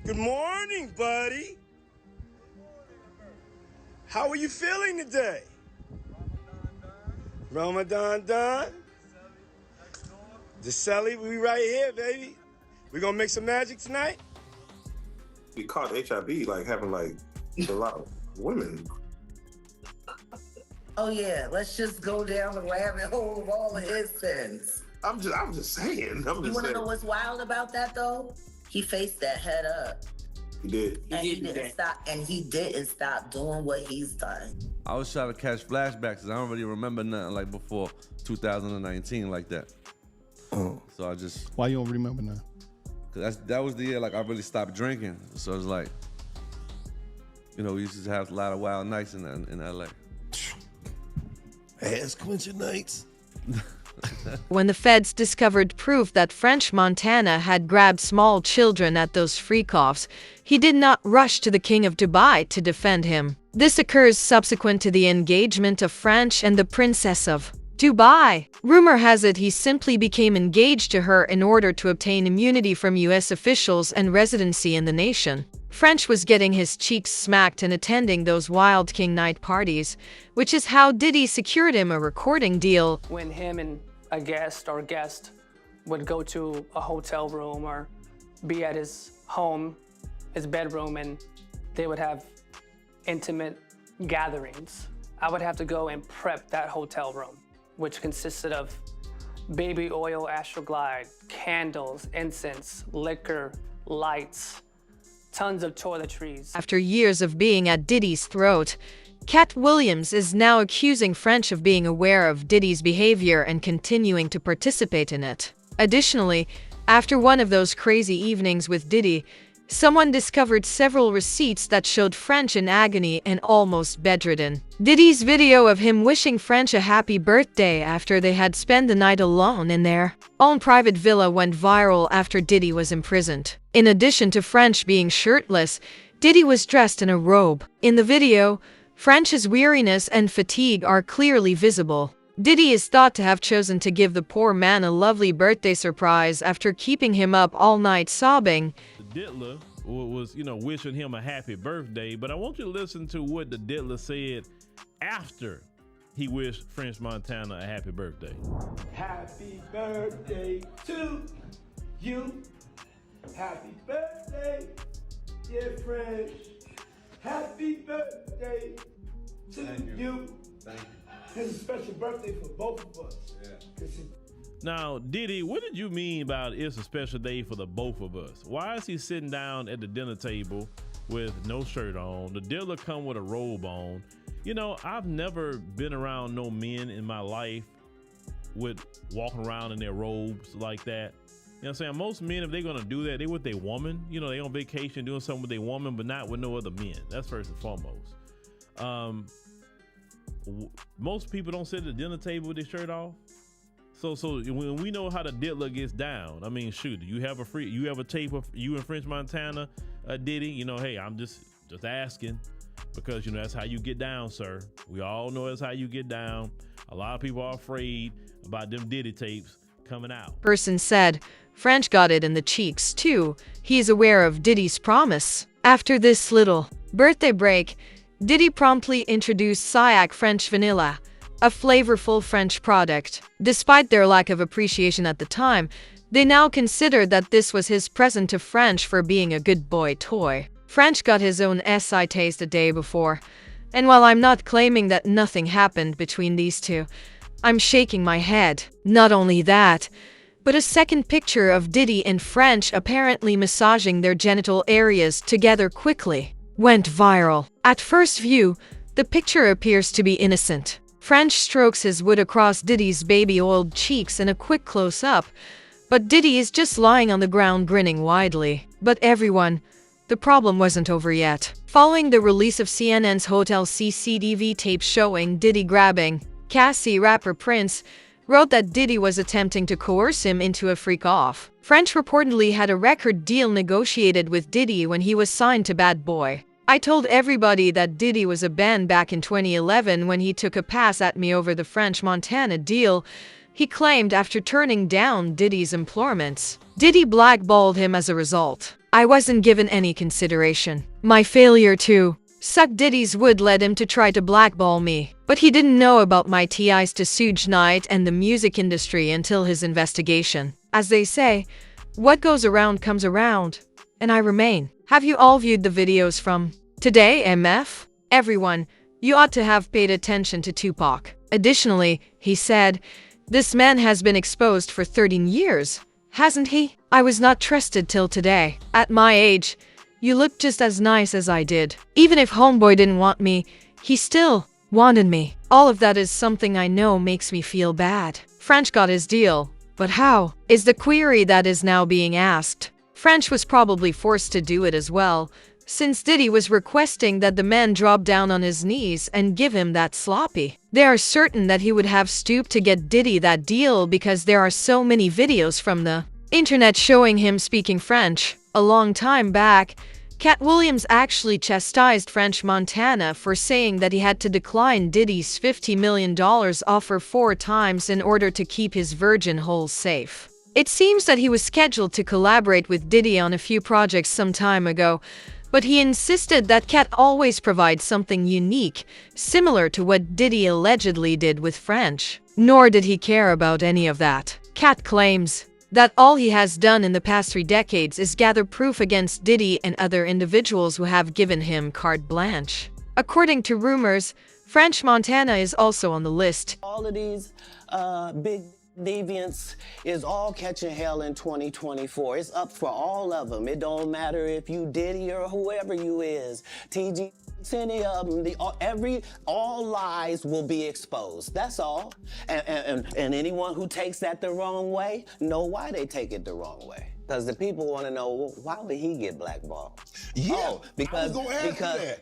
Good morning, buddy. How are you feeling today? Ramadan done? The Celly, we right here, baby. We gonna make some magic tonight? We caught HIV like having like a lot of women. Oh yeah, let's just go down the rabbit hole of all of his sins. I'm just saying. You want to know what's wild about that though? He faced that head up. He did. And he didn't stop. And he didn't stop doing what he's done. I was trying to catch flashbacks because I don't really remember nothing like before 2019 like that. So I just. Why you don't remember now? Cause that was the year like I really stopped drinking. So it's like, we used to have a lot of wild nights in LA. Ass quenching nights. When the feds discovered proof that French Montana had grabbed small children at those freak-offs, he did not rush to the King of Dubai to defend him. This occurs subsequent to the engagement of French and the Princess of Dubai. Rumor has it he simply became engaged to her in order to obtain immunity from US officials and residency in the nation. French was getting his cheeks smacked and attending those Wild King night parties, which is how Diddy secured him a recording deal. When him and a guest would go to a hotel room or be at his home, his bedroom, and they would have intimate gatherings, I would have to go and prep that hotel room, which consisted of baby oil, Astroglide, candles, incense, liquor, lights, tons of toiletries. After years of being at Diddy's throat, Katt Williams is now accusing French of being aware of Diddy's behavior and continuing to participate in it. Additionally, after one of those crazy evenings with Diddy, someone discovered several receipts that showed French in agony and almost bedridden. Diddy's video of him wishing French a happy birthday after they had spent the night alone in their own private villa went viral after Diddy was imprisoned. In addition to French being shirtless, Diddy was dressed in a robe. In the video, French's weariness and fatigue are clearly visible. Diddy is thought to have chosen to give the poor man a lovely birthday surprise after keeping him up all night sobbing. The diddler was, wishing him a happy birthday, but I want you to listen to what the diddler said after he wished French Montana a happy birthday. Happy birthday to you. Happy birthday, dear French. Happy birthday to you. Thank you. It's a special birthday for both of us. Yeah. Now, Diddy, what did you mean about it's a special day for the both of us? Why is he sitting down at the dinner table with no shirt on? The diddler come with a robe on. I've never been around no men in my life with walking around in their robes like that. You know what I'm saying? Most men, if they're going to do that, they with their woman. They on vacation doing something with their woman, but not with no other men. That's first and foremost. Most people don't sit at the dinner table with their shirt off. So when we know how the diddler gets down, I mean, shoot, you have a tape of you and French Montana, Diddy, hey, I'm just asking because, that's how you get down, sir. We all know that's how you get down. A lot of people are afraid about them Diddy tapes coming out. Person said, French got it in the cheeks too. He's aware of Diddy's promise. After this little birthday break, Diddy promptly introduced Sayak French Vanilla, a flavorful French product. Despite their lack of appreciation at the time, they now consider that this was his present to French for being a good boy toy. French got his own SI taste a day before, and while I'm not claiming that nothing happened between these two, I'm shaking my head. Not only that, but a second picture of Diddy and French apparently massaging their genital areas together quickly went viral. At first view, the picture appears to be innocent. French strokes his wood across Diddy's baby-oiled cheeks in a quick close-up, but Diddy is just lying on the ground grinning widely. But everyone, the problem wasn't over yet. Following the release of CNN's Hotel CCTV tape showing Diddy grabbing Cassie, rapper Prince wrote that Diddy was attempting to coerce him into a freak-off. French reportedly had a record deal negotiated with Diddy when he was signed to Bad Boy. I told everybody that Diddy was a band back in 2011 when he took a pass at me over the French Montana deal, he claimed after turning down Diddy's implorements. Diddy blackballed him as a result. I wasn't given any consideration. My failure to suck Diddy's wood led him to try to blackball me. But he didn't know about my ties to Suge Knight and the music industry until his investigation. As they say, what goes around comes around. And I remain. Have you all viewed the videos from Today, MF? Everyone, you ought to have paid attention to Tupac. Additionally, he said, this man has been exposed for 13 years, hasn't he? I was not trusted till today. At my age, you look just as nice as I did. Even if homeboy didn't want me, he still wanted me. All of that is something I know makes me feel bad. French got his deal, but how? Is the query that is now being asked. French was probably forced to do it as well, since Diddy was requesting that the man drop down on his knees and give him that sloppy. They are certain that he would have stooped to get Diddy that deal because there are so many videos from the internet showing him speaking French. A long time back, Katt Williams actually chastised French Montana for saying that he had to decline Diddy's $50 million offer 4 times in order to keep his virgin hole safe. It seems that he was scheduled to collaborate with Diddy on a few projects some time ago, but he insisted that Katt always provides something unique, similar to what Diddy allegedly did with French. Nor did he care about any of that. Katt claims that all he has done in the past 3 decades is gather proof against Diddy and other individuals who have given him carte blanche. According to rumors, French Montana is also on the list. All of these big deviants is all catching hell in 2024. It's up for all of them. It don't matter if you Diddy or whoever you is. TG, any of them, all lies will be exposed. That's all. And anyone who takes that the wrong way, know why they take it the wrong way. Because the people want to know, well, why would he get blackballed? Yeah, oh,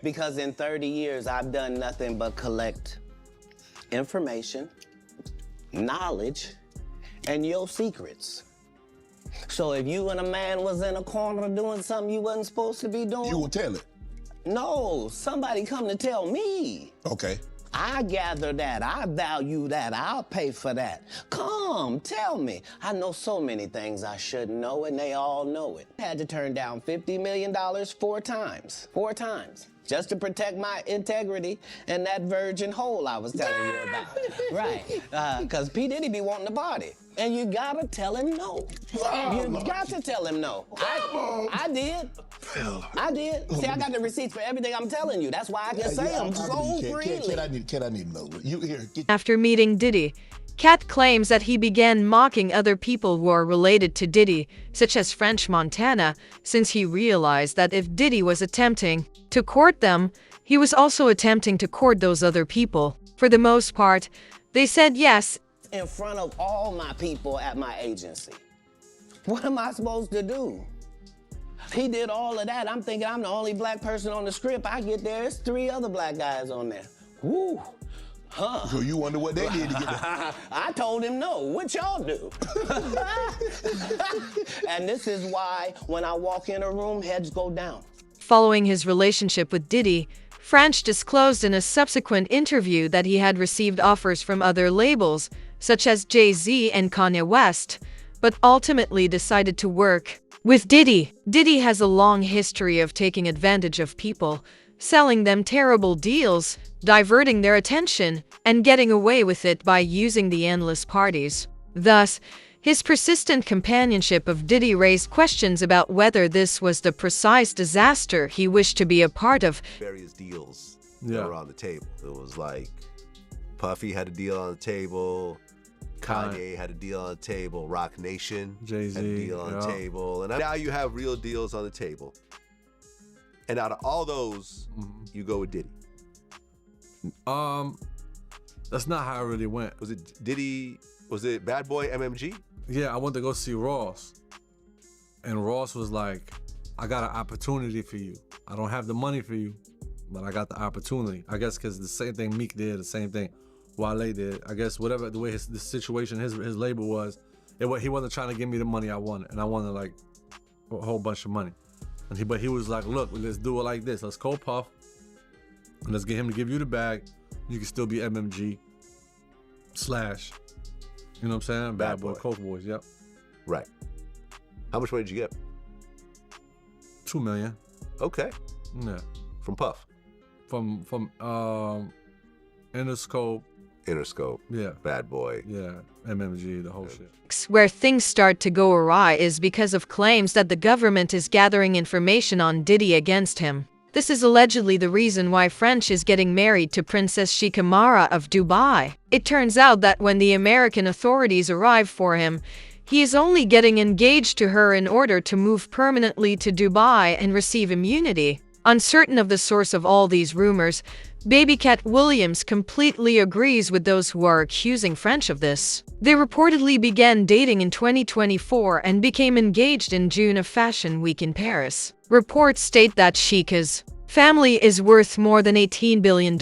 because in 30 years, I've done nothing but collect information, knowledge, and your secrets. So if you and a man was in a corner doing something you wasn't supposed to be doing, you will tell it. No, somebody come to tell me. Okay. I gather that, I value that, I'll pay for that. Come, tell me. I know so many things I shouldn't know, and they all know it. I had to turn down $50 million 4 times. 4 times. Just to protect my integrity and that virgin hole I was telling you about. Right, because P. Diddy be wanting the body. And you gotta tell him no. You got to tell him no. I did. I did. See, I got the receipts for everything I'm telling you. That's why I can say them so freely. Can I need to know? You here? After meeting Diddy, Katt claims that he began mocking other people who are related to Diddy, such as French Montana, since he realized that if Diddy was attempting to court them, he was also attempting to court those other people. For the most part, they said yes. In front of all my people at my agency. What am I supposed to do? He did all of that. I'm thinking I'm the only black person on the script. I get there, it's 3 other black guys on there. Woo. Huh. So you wonder what they did to get there? I told him no. What y'all do? And this is why when I walk in a room, heads go down. Following his relationship with Diddy, French disclosed in a subsequent interview that he had received offers from other labels, such as Jay-Z and Kanye West, but ultimately decided to work with Diddy. Diddy has a long history of taking advantage of people, selling them terrible deals, diverting their attention, and getting away with it by using the endless parties. Thus, his persistent companionship of Diddy raised questions about whether this was the precise disaster he wished to be a part of. Various deals that were on the table. It was like Puffy had a deal on the table, Kanye had a deal on the table, Rock Nation Jay-Z had a deal on the table, and now you have real deals on the table. And out of all those, you go with Diddy. That's not how it really went. Was it Diddy? Was it Bad Boy MMG? Yeah, I went to go see Ross. And Ross was like, I got an opportunity for you. I don't have the money for you, but I got the opportunity. I guess because the same thing Meek did, the same thing Wale did. I guess whatever the way the situation, his label was, he wasn't trying to give me the money I wanted. And I wanted like a whole bunch of money. But he was like, look, let's do it like this. Let's call Puff. And let's get him to give you the bag. You can still be MMG / you know what I'm saying? Bad Boy, Coke Boys, yep. Right. How much money did you get? 2 million. Okay. Yeah. From Puff. From Interscope. Interscope. Yeah. Bad Boy. Yeah. MMG, the whole shit. Where things start to go awry is because of claims that the government is gathering information on Diddy against him. This is allegedly the reason why French is getting married to Princess Shikamara of Dubai. It turns out that when the American authorities arrive for him, he is only getting engaged to her in order to move permanently to Dubai and receive immunity. Uncertain of the source of all these rumors, baby Katt Williams completely agrees with those who are accusing French of this. They reportedly began dating in 2024 and became engaged in June of Fashion Week in Paris. Reports state that Chica's family is worth more than $18 billion.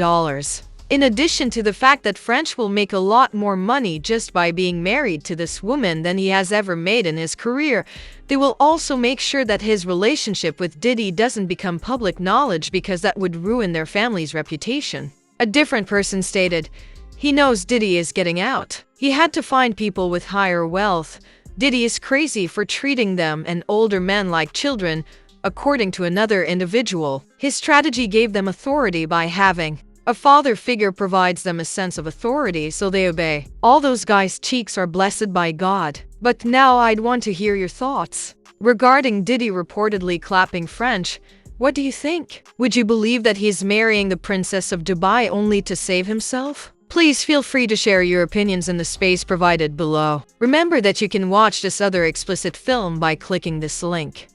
In addition to the fact that French will make a lot more money just by being married to this woman than he has ever made in his career, they will also make sure that his relationship with Diddy doesn't become public knowledge because that would ruin their family's reputation. A different person stated, "He knows Diddy is getting out. He had to find people with higher wealth. Diddy is crazy for treating them and older men like children." According to another individual, his strategy gave them authority by having a father figure provides them a sense of authority, so they obey. All those guys' cheeks are blessed by God. But now I'd want to hear your thoughts. Regarding Diddy reportedly clapping French, what do you think? Would you believe that he's marrying the Princess of Dubai only to save himself? Please feel free to share your opinions in the space provided below. Remember that you can watch this other explicit film by clicking this link.